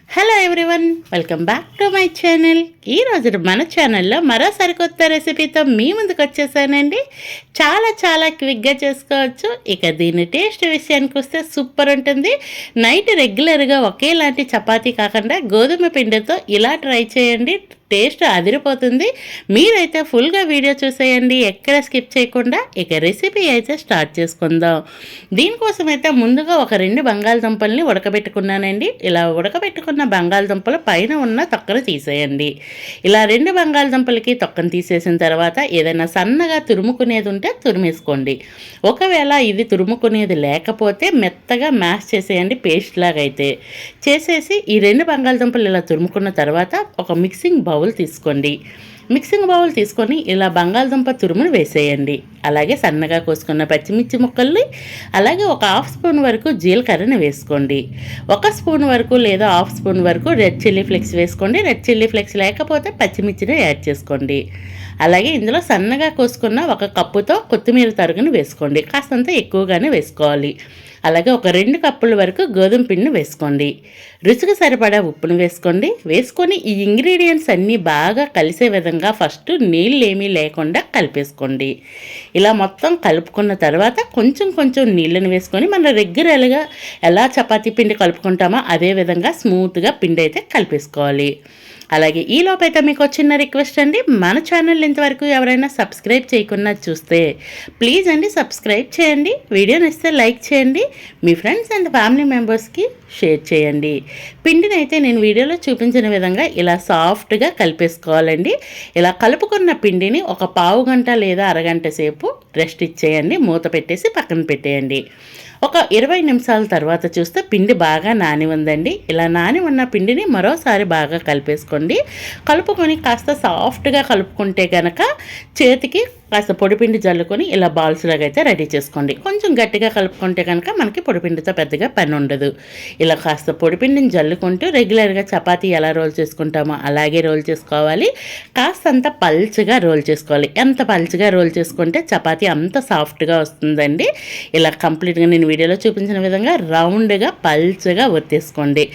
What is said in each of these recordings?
Hello everyone, welcome back to my channel. ఈరోజు మన ఛానల్లో మరో సరికొత్త రెసిపీతో మీ ముందుకు వచ్చేసానండి. చాలా క్విక్గా చేసుకోవచ్చు. ఇక దీని టేస్ట్ విషయానికి వస్తే సూపర్ ఉంటుంది. నైట్ రెగ్యులర్గా ఒకేలాంటి చపాతీ కాకుండా గోధుమ పిండితో ఇలా ట్రై చేయండి. టేస్ట్ అదిరిపోతుంది. మీరైతే ఫుల్గా వీడియో చూసేయండి, ఎక్కడ స్కిప్ చేయకుండా. ఇక రెసిపీ అయితే స్టార్ట్ చేసుకుందాం. దీనికోసం అయితే ముందుగా ఒక 2 బంగాళదుంపల్ని ఉడకబెట్టుకున్నానండి. ఇలా ఉడకబెట్టుకున్న బంగాళదుంపలు పైన ఉన్న తొక్కను తీసేయండి. ఇలా 2 బంగాళదుంపలకి తొక్కను తీసేసిన తర్వాత ఏదైనా సన్నగా తురుముకునేది ఉంటే తురిమేసుకోండి. ఒకవేళ ఇది తురుముకునేది లేకపోతే మెత్తగా మ్యాష్ చేసేయండి, పేస్ట్ లాగా అయితే చేసేసి ఈ 2 బంగాళదుంపలు ఇలా తురుముకున్న తర్వాత ఒక మిక్సింగ్ బౌల్ తీసుకోండి. మిక్సింగ్ బౌల్ తీసుకొని ఇలా బంగాళదుంప తురుమును వేసేయండి. అలాగే సన్నగా కోసుకున్న పచ్చిమిర్చి ముక్కల్ని, అలాగే ఒక 1/2 స్పూన్ వరకు జీలకర్రని వేసుకోండి. 1 స్పూన్ వరకు లేదా 1/2 స్పూన్ వరకు రెడ్ చిల్లీ ఫ్లేక్స్ వేసుకోండి. రెడ్ చిల్లీ ఫ్లేక్స్ లేకపోతే పచ్చిమిర్చిని యాడ్ చేసుకోండి. అలాగే ఇందులో సన్నగా కోసుకున్న 1 కప్పుతో కొత్తిమీర తరుగును వేసుకోండి. కాస్తంత ఎక్కువగానే వేసుకోవాలి. అలాగే ఒక 2 కప్పుల వరకు గోధుమ పిండిని వేసుకోండి. రుచికి సరిపడా ఉప్పును వేసుకోండి. వేసుకొని ఈ ఇంగ్రీడియంట్స్ అన్నీ బాగా కలిసే విధంగా ఫస్ట్ నీళ్ళు ఏమీ లేకుండా కలిపేసుకోండి. ఇలా మొత్తం కలుపుకున్న తర్వాత కొంచెం నీళ్ళని వేసుకొని మనం రెగ్యులర్గా ఎలా చపాతీ పిండి కలుపుకుంటామో అదే విధంగా స్మూత్గా పిండి అయితే కలిపేసుకోవాలి. అలాగే ఈ లోపైతే మీకు చిన్న రిక్వెస్ట్ అండి, మన ఛానల్ ఇంతవరకు ఎవరైనా సబ్స్క్రైబ్ చేయకుండా చూస్తే ప్లీజ్ అండి సబ్స్క్రైబ్ చేయండి. వీడియోని ఇస్తే లైక్ చేయండి, మీ ఫ్రెండ్స్ అండ్ ఫ్యామిలీ మెంబర్స్కి షేర్ చేయండి. పిండిని అయితే నేను వీడియోలో చూపించిన విధంగా ఇలా సాఫ్ట్గా కలిపేసుకోవాలండి. ఇలా కలుపుకున్న పిండిని ఒక పావు గంట లేదా అరగంట సేపు రెస్ట్ ఇచ్చేయండి. మూత పెట్టేసి పక్కన పెట్టేయండి. ఒక 20 నిమిషాల తర్వాత చూస్తే పిండి బాగా నాని ఉందండి. ఇలా నాని ఉన్న పిండిని మరోసారి బాగా కలిపేసుకోండి. కలుపుకొని కాస్త సాఫ్ట్గా కలుపుకుంటే కనుక చేతికి కాస్త పొడిపిండి జల్లుకొని ఇలా బాల్స్ లాగా అయితే రెడీ చేసుకోండి. కొంచెం గట్టిగా కలుపుకుంటే కనుక మనకి పొడిపిండితో పెద్దగా పని ఉండదు. ఇలా కాస్త పొడిపిండిని జల్లుకుంటూ రెగ్యులర్గా చపాతీ ఎలా రోల్ చేసుకుంటామో అలాగే రోల్ చేసుకోవాలి. కాస్తంత పల్చగా రోల్ చేసుకోవాలి. ఎంత పల్చగా రోల్ చేసుకుంటే చపాతీ అంత సాఫ్ట్గా వస్తుందండి. ఇలా కంప్లీట్గా నేను వీడియోలో చూపించిన విధంగా రౌండ్గా పల్చగా ఒత్తేసుకోండి.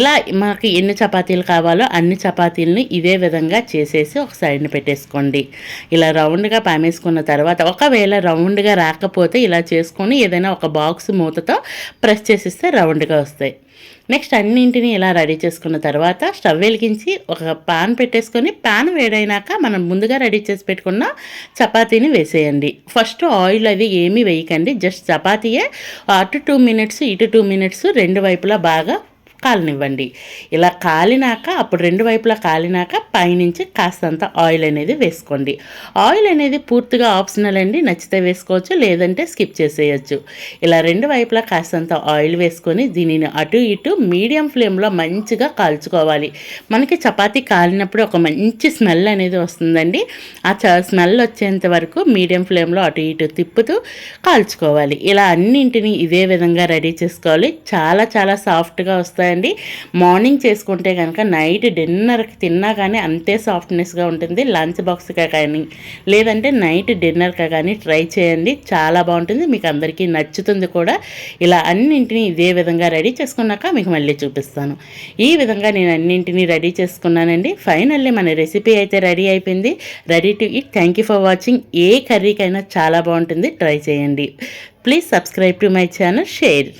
ఇలా మనకి ఎన్ని చపాతీలు కావాలో అన్ని చపాతీలని ఇదే విధంగా చేసేసి ఒక సైడ్ని పెట్టేసుకోండి. ఇలా రౌండ్గా పామేసుకున్న తర్వాత ఒకవేళ రౌండ్గా రాకపోతే ఇలా చేసుకొని ఏదైనా ఒక బాక్స్ మూతతో ప్రెస్ చేసిస్తే రౌండ్గా వస్తాయి. నెక్స్ట్ అన్నింటినీ ఇలా రెడీ చేసుకున్న తర్వాత స్టవ్ వెలిగించి ఒక పాన్ పెట్టేసుకొని పాన్ వేడైనాక మనం ముందుగా రెడీ చేసి పెట్టుకున్న చపాతీని వేసేయండి. ఫస్ట్ ఆయిల్ అది ఏమీ వేయకండి, జస్ట్ చపాతీయే అటు 2 మినిట్స్ ఇటు 2 మినిట్స్ 2 వైపులా బాగా కాలనివ్వండి. ఇలా కాలినాక అప్పుడు 2 వైపులా కాలినాక పైనుంచి కాస్తంత ఆయిల్ అనేది వేసుకోండి. ఆయిల్ అనేది పూర్తిగా ఆప్షనల్ అండి, నచ్చితే వేసుకోవచ్చు లేదంటే స్కిప్ చేసేయచ్చు. ఇలా 2 వైపులా కాస్తంత ఆయిల్ వేసుకొని దీనిని అటు ఇటు మీడియం ఫ్లేమ్లో మంచిగా కాల్చుకోవాలి. మనకి చపాతీ కాలినప్పుడు ఒక మంచి స్మెల్ అనేది వస్తుందండి. ఆ స్మెల్ వచ్చేంత వరకు మీడియం ఫ్లేమ్లో అటు ఇటు తిప్పుతూ కాల్చుకోవాలి. ఇలా అన్నింటినీ ఇదే విధంగా రెడీ చేసుకోవాలి. చాలా సాఫ్ట్గా వస్తాయి అండి. మార్నింగ్ చేసుకుంటే కనుక నైట్ డిన్నర్కి తిన్నా కానీ అంతే సాఫ్ట్నెస్గా ఉంటుంది. లంచ్ బాక్స్గా కానీ లేదంటే నైట్ డిన్నర్గా కానీ ట్రై చేయండి, చాలా బాగుంటుంది, మీకు అందరికీ నచ్చుతుంది కూడా. ఇలా అన్నింటినీ ఇదే విధంగా రెడీ చేసుకున్నాక మీకు మళ్ళీ చూపిస్తాను. ఈ విధంగా నేను అన్నింటినీ రెడీ చేసుకున్నానండి. ఫైనల్లీ మన రెసిపీ అయితే రెడీ అయిపోయింది. Ready to eat. Thank you for watching. ఏ కర్రీకైనా చాలా బాగుంటుంది, ట్రై చేయండి. Please subscribe to my channel, share.